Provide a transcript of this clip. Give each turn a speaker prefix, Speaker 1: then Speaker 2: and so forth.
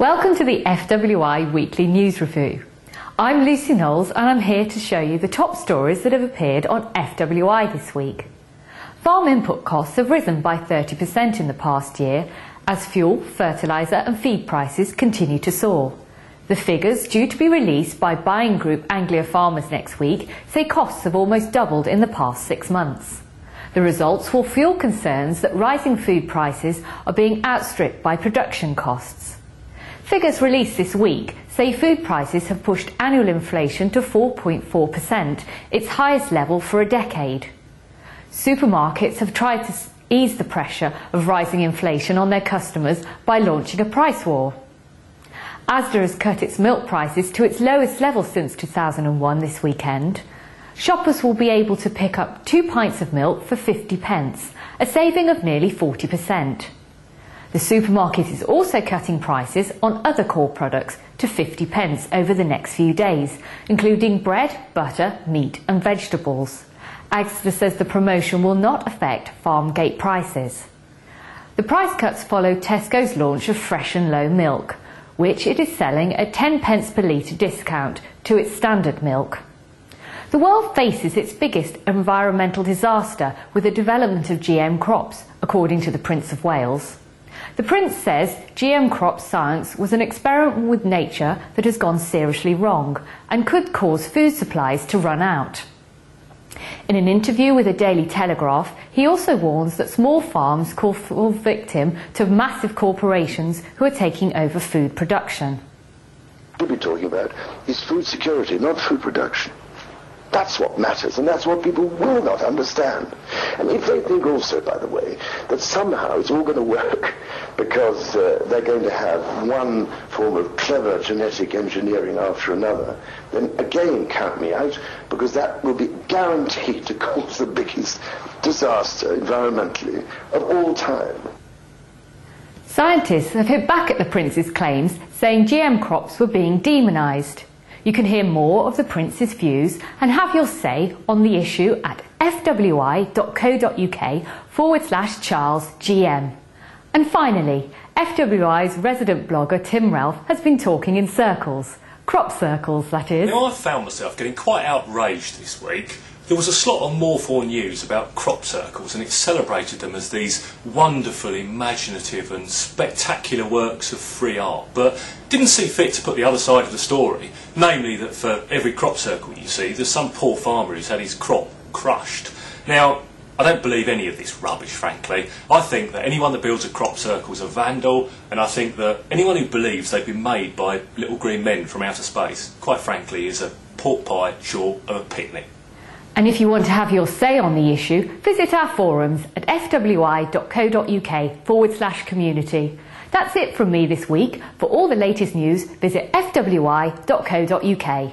Speaker 1: Welcome to the FWi Weekly News Review. I'm Lucy Knowles and I'm here to show you the top stories that have appeared on FWi this week. Farm input costs have risen by 30% in the past year as fuel, fertiliser and feed prices continue to soar. The figures, due to be released by buying group Anglia Farmers next week, say costs have almost doubled in the past 6 months. The results will fuel concerns that rising food prices are being outstripped by production costs. Figures released this week say food prices have pushed annual inflation to 4.4%, its highest level for a decade. Supermarkets have tried to ease the pressure of rising inflation on their customers by launching a price war. Asda has cut its milk prices to its lowest level since 2001 this weekend. Shoppers will be able to pick up 2 pints of milk for 50p, a saving of nearly 40%. The supermarket is also cutting prices on other core products to 50p over the next few days, including bread, butter, meat and vegetables. Asda says the promotion will not affect farm gate prices. The price cuts follow Tesco's launch of Fresh and Low milk, which it is selling at 10p per litre discount to its standard milk. The world faces its biggest environmental disaster with the development of GM crops, according to the Prince of Wales. The Prince says GM crop science was an experiment with nature that has gone seriously wrong and could cause food supplies to run out. In an interview with the Daily Telegraph, he also warns that small farms could fall victim to massive corporations who are taking over food production.
Speaker 2: What we're talking about is food security, not food production. That's what matters, and that's what people will not understand. And if they think also, by the way, that somehow it's all going to work because they're going to have one form of clever genetic engineering after another, then again count me out, because that will be guaranteed to cause the biggest disaster environmentally of all time.
Speaker 1: Scientists have hit back at the Prince's claims, saying GM crops were being demonised. You can hear more of the Prince's views and have your say on the issue at fwi.co.uk/CharlesGM. And finally, FWi's resident blogger Tim Ralph has been talking in circles. Crop circles, that is.
Speaker 3: Now, I found myself getting quite outraged this week. There was a slot on More 4 News about crop circles, and it celebrated them as these wonderful, imaginative and spectacular works of free art, but didn't see fit to put the other side of the story, namely that for every crop circle you see, there's some poor farmer who's had his crop crushed. Now, I don't believe any of this rubbish, frankly. I think that anyone that builds a crop circle is a vandal, and I think that anyone who believes they've been made by little green men from outer space, quite frankly, is a pork pie short of a picnic.
Speaker 1: And if you want to have your say on the issue, visit our forums at fwi.co.uk/community. That's it from me this week. For all the latest news, visit fwi.co.uk.